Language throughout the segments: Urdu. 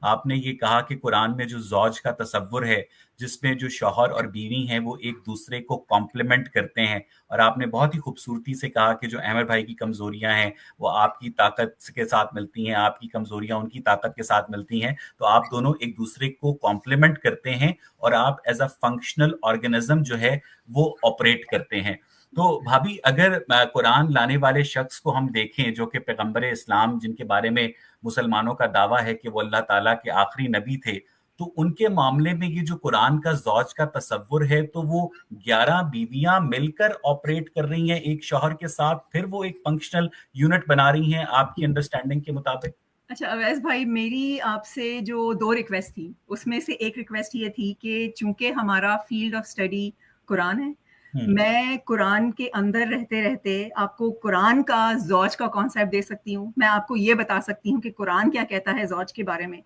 آپ نے یہ کہا کہ قرآن میں جو زوج کا تصور ہے جس میں جو شوہر اور بیوی ہیں وہ ایک دوسرے کو کمپلیمنٹ کرتے ہیں، اور آپ نے بہت ہی خوبصورتی سے کہا کہ جو احمد بھائی کی کمزوریاں ہیں وہ آپ کی طاقت کے ساتھ ملتی ہیں، آپ کی کمزوریاں ان کی طاقت کے ساتھ ملتی ہیں، تو آپ دونوں ایک دوسرے کو کمپلیمنٹ کرتے ہیں اور آپ ایز اے فنکشنل آرگنزم جو ہے وہ آپریٹ کرتے ہیں۔ تو بھابھی اگر قرآن لانے والے شخص کو ہم دیکھیں جو کہ پیغمبر اسلام جن کے بارے میں مسلمانوں کا دعویٰ ہے کہ وہ اللہ تعالیٰ کے آخری نبی تھے، تو ان کے معاملے میں یہ جو قرآن کا زوج کا تصور ہے تو وہ 11 بیویاں مل کر آپریٹ کر رہی ہیں ایک شوہر کے ساتھ، پھر وہ ایک فنکشنل یونٹ بنا رہی ہیں آپ کی انڈرسٹینڈنگ کے مطابق؟ اچھا اویس بھائی، میری آپ سے جو 2 ریکویسٹ تھی اس میں سے ایک ریکویسٹ یہ تھی کہ چونکہ ہمارا فیلڈ آف اسٹڈی قرآن ہے، میں قرآن کے اندر رہتے رہتے آپ کو قرآن کا زوج کا کانسیپٹ دے سکتی ہوں، میں آپ کو یہ بتا سکتی ہوں کہ قرآن کیا کہتا ہے زوج کے بارے میں۔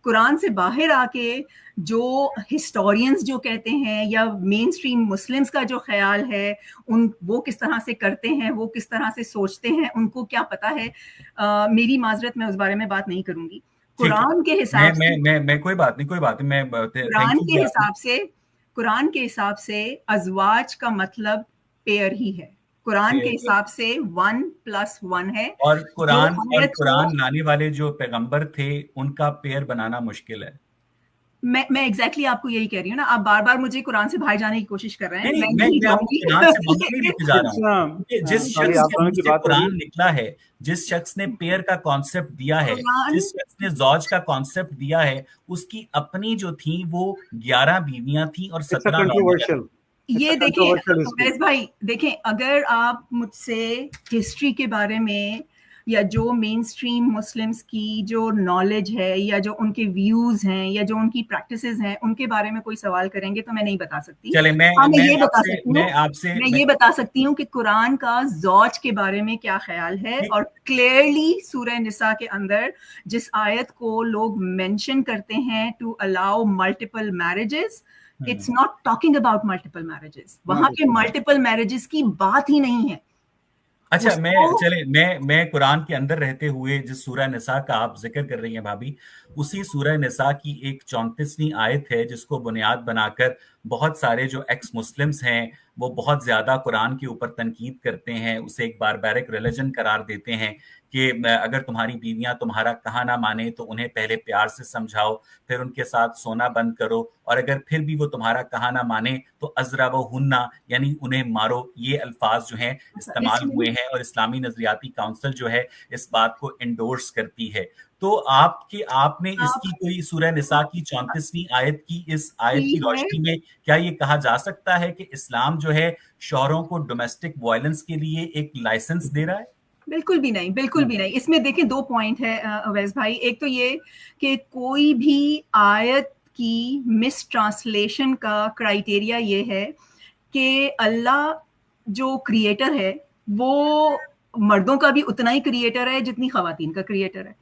قرآن سے باہر آ کے جو ہسٹورینز جو کہتے ہیں یا مین اسٹریم مسلمس کا جو خیال ہے وہ کس طرح سے کرتے ہیں، وہ کس طرح سے سوچتے ہیں، ان کو کیا پتا ہے، میری معذرت، میں اس بارے میں بات نہیں کروں گی۔ قرآن کے حساب سے میں کوئی بات نہیں میں قرآن کے حساب سے قرآن کے حساب سے ازواج کا مطلب پیئر ہی ہے، قرآن کے حساب سے 1+1 ہے۔ اور قرآن لانے والے جو پیغمبر تھے ان کا پیئر بنانا مشکل ہے۔ میں ایگزیکٹلی آپ کو یہی کہہ رہی ہوں نا، آپ بار بار مجھے قرآن سے باہر جانے کی کوشش کر رہے ہیں، میں نہیں جاؤں گی۔ قرآن سے باہر نہیں لیتے جا رہا ہوں، جس شخص سے قرآن نکلا ہے، جس شخص نے پیئر کا کانسیپٹ دیا ہے، جس شخص نے زوج کا کانسیپٹ دیا ہے، اس کی اپنی جو تھیں وہ 11 بیویاں تھیں اور 17 لڑکیاں۔ یہ دیکھیں اویس بھائی، دیکھیں اگر آپ مجھ سے ہسٹری کے بارے میں یا جو مین اسٹریم مسلمس کی جو نالج ہے یا جو ان کے ویوز ہیں یا جو ان کی پریکٹسز ہیں ان کے بارے میں کوئی سوال کریں گے تو میں نہیں بتا سکتی۔ میں یہ بتا سکتی ہوں کہ قرآن کا زوج کے بارے میں کیا خیال ہے، اور کلیئرلی سورہ نساء کے اندر جس آیت کو لوگ مینشن کرتے ہیں to allow multiple marriages, it's not talking about multiple marriages, وہاں پہ ملٹیپل میرجز کی بات ہی نہیں ہے۔ اچھا میں قرآن کے اندر رہتے ہوئے جس سورہ نساء کا آپ ذکر کر رہی ہیں بھابھی، اسی سورہ نساء کی ایک 34ویں آیت ہے جس کو بنیاد بنا کر بہت سارے جو ایکس مسلمز ہیں وہ بہت زیادہ قرآن کے اوپر تنقید کرتے ہیں، اسے ایک باربیرک ریلیجن قرار دیتے ہیں کہ اگر تمہاری بیویاں تمہارا کہا نہ مانے تو انہیں پہلے پیار سے سمجھاؤ، پھر ان کے ساتھ سونا بند کرو، اور اگر پھر بھی وہ تمہارا کہا نہ مانے تو اضربوہن، یعنی انہیں مارو۔ یہ الفاظ جو ہیں استعمال ہوئے ہیں اور اسلامی نظریاتی کونسل جو ہے اس بات کو انڈورس کرتی ہے۔ تو آپ نے اس کی کوئی سورہ نساء کی 34ویں آیت کی اس آیت کی روشنی میں کیا یہ کہا جا سکتا ہے کہ اسلام جو ہے شوہروں کو ڈومیسٹک وائلنس کے لیے ایک لائسنس دے رہا ہے؟ بالکل بھی نہیں، بالکل بھی نہیں۔ اس میں دیکھیں 2 پوائنٹ ہے اویس بھائی، ایک تو یہ کہ کوئی بھی آیت کی مس ٹرانسلیشن کا کرائیٹیریا یہ ہے کہ اللہ جو کریٹر ہے وہ مردوں کا بھی اتنا ہی کریٹر ہے جتنی خواتین کا کریٹر ہے،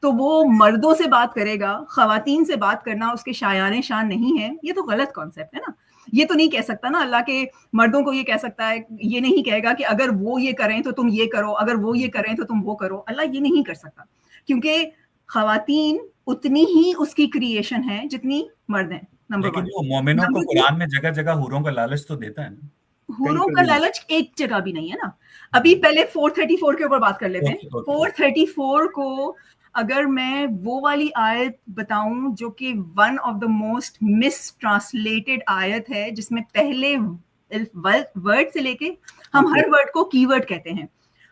تو وہ مردوں سے بات کرے گا، خواتین سے بات کرنا اس کے شایان شان نہیں ہے۔ یہ تو غلط کانسیپٹ ہے نا، یہ تو نہیں کہہ سکتا نا اللہ کے مردوں کو، یہ کہہ سکتا ہے، یہ نہیں کہے گا کہ اگر وہ یہ کریں تو تم یہ کرو، اگر وہ یہ کریں تو تم وہ کرو۔ اللہ یہ نہیں کر سکتا، کیونکہ خواتین اتنی ہی اس کی کریشن ہے جتنی مرد ہیں، نمبر 1۔ لیکن وہ مومنوں کو قرآن میں جگہ جگہ حوروں کا لالچ تو دیتا ہے نا۔ حوروں کا لالچ ایک جگہ بھی نہیں ہے نا۔ ابھی پہلے 434 کے اوپر بات کر لیتے ہیں۔ 434 کو اگر میں وہ والی آیت بتاؤں جو کہ one of the most miss translated آیت ہے، جس میں پہلے ورڈ سے لے کے، ہم ہر ورڈ کو کی ورڈ کہتے ہیں،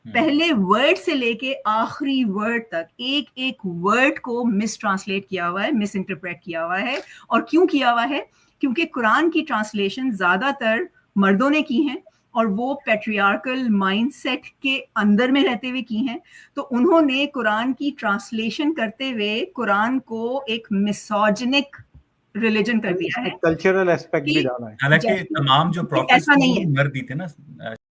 پہلے ورڈ سے لے کے آخری ورڈ تک ایک ایک ورڈ کو مس ٹرانسلیٹ کیا ہوا ہے، مس انٹرپریٹ کیا ہوا ہے۔ اور کیوں کیا ہوا ہے؟ کیونکہ قرآن کی ٹرانسلیشن زیادہ تر مردوں نے کی ہیں، اور وہ پیٹریارکل مائنڈ سیٹ کے اندر میں رہتے ہوئے کی ہیں، تو انہوں نے قرآن کی ٹرانسلیشن کرتے ہوئے قرآن کو ایک میسوجنک ریلیجن کر دیا ہے، کلچرل ایسپیکٹ بھی ڈالا ہے۔ حالانکہ تمام جو پروفیٹس مرد ہی تھے نا۔